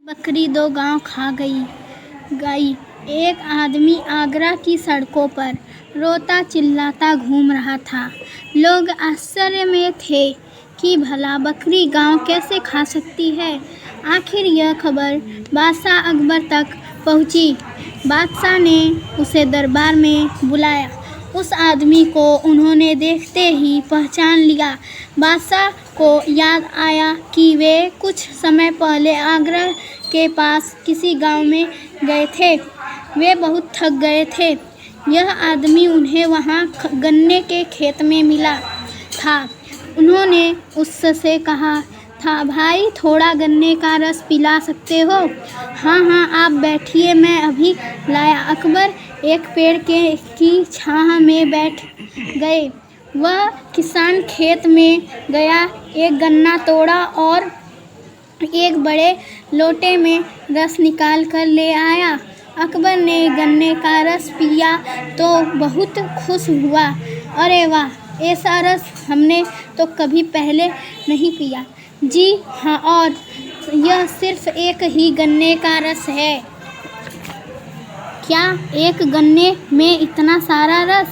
बकरी दो गांव खा गई। एक आदमी आगरा की सड़कों पर रोता चिल्लाता घूम रहा था। लोग आश्चर्य में थे कि भला बकरी गांव कैसे खा सकती है। आखिर यह खबर बादशाह अकबर तक पहुंची। बादशाह ने उसे दरबार में बुलाया। उस आदमी को उन्होंने देखते ही पहचान लिया। बादशाह को याद आया कि वे कुछ समय पहले आगरा के पास किसी गांव में गए थे। वे बहुत थक गए थे। यह आदमी उन्हें वहां गन्ने के खेत में मिला था। उन्होंने उससे कहा था, भाई थोड़ा गन्ने का रस पिला सकते हो? हाँ, आप बैठिए, मैं अभी लाया। अकबर एक पेड़ की छाह में बैठ गए। वह किसान खेत में गया, एक गन्ना तोड़ा और एक बड़े लोटे में रस निकाल कर ले आया। अकबर ने गन्ने का रस पिया तो बहुत खुश हुआ। अरे वाह, ऐसा रस हमने तो कभी पहले नहीं पिया। जी हाँ, और यह सिर्फ एक ही गन्ने का रस है। क्या एक गन्ने में इतना सारा रस?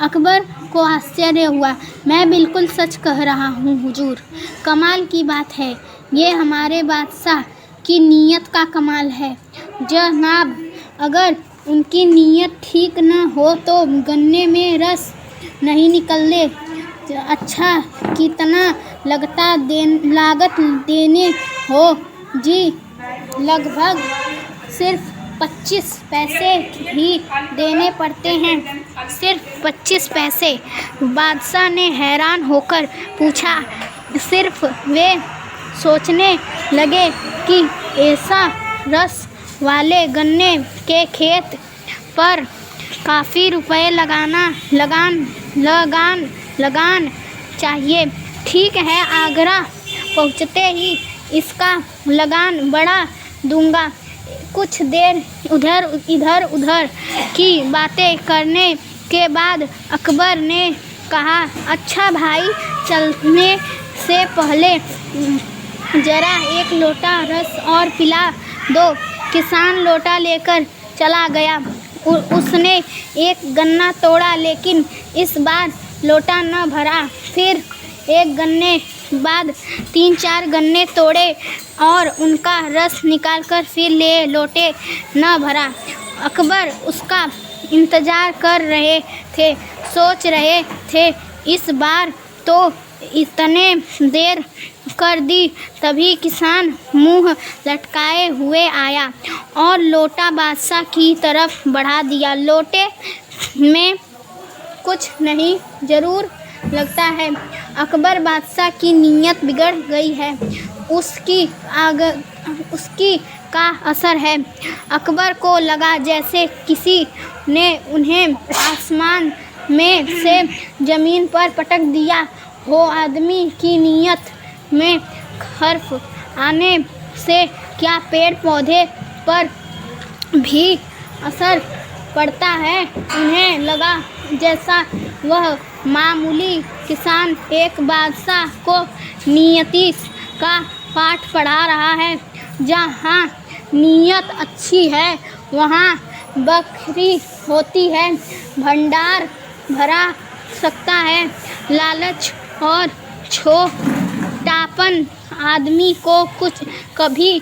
अकबर को आश्चर्य हुआ। मैं बिल्कुल सच कह रहा हूँ हुजूर। कमाल की बात है। ये हमारे बादशाह की नीयत का कमाल है। जनाब, अगर उनकी नीयत ठीक न हो तो गन्ने में रस नहीं निकलने। अच्छा, कितना लागत देने हो? जी, लगभग सिर्फ 25 पैसे ही देने पड़ते हैं। सिर्फ 25 पैसे? बादशाह ने हैरान होकर पूछा। सिर्फ? वे सोचने लगे कि ऐसा रस वाले गन्ने के खेत पर काफ़ी रुपए लगान चाहिए। ठीक है, आगरा पहुँचते ही इसका लगान बढ़ा दूंगा। कुछ देर इधर उधर की बातें करने के बाद अकबर ने कहा, अच्छा भाई, चलने से पहले जरा एक लोटा रस और पिला दो। किसान लोटा लेकर चला गया। उसने एक गन्ना तोड़ा, लेकिन इस बार लोटा न भरा। फिर एक गन्ने बाद 3-4 गन्ने तोड़े और उनका रस निकालकर फिर लोटे न भरा। अकबर उसका इंतजार कर रहे थे, सोच रहे थे इस बार तो इतने देर कर दी। तभी किसान मुंह लटकाए हुए आया और लोटा बादशाह की तरफ बढ़ा दिया। लोटे में कुछ नहीं, जरूर लगता है अकबर बादशाह की नीयत बिगड़ गई है। उसकी का असर है। अकबर को लगा जैसे किसी ने उन्हें आसमान में से ज़मीन पर पटक दिया हो। आदमी की नीयत में हर्फ आने से क्या पेड़ पौधे पर भी असर पड़ता है? उन्हें लगा जैसा वह मामूली किसान एक बादशाह को नियति का पाठ पढ़ा रहा है। जहाँ नीयत अच्छी है वहाँ बरकत होती है, भंडार भरा सकता है। लालच और छोटापन आदमी को कुछ कभी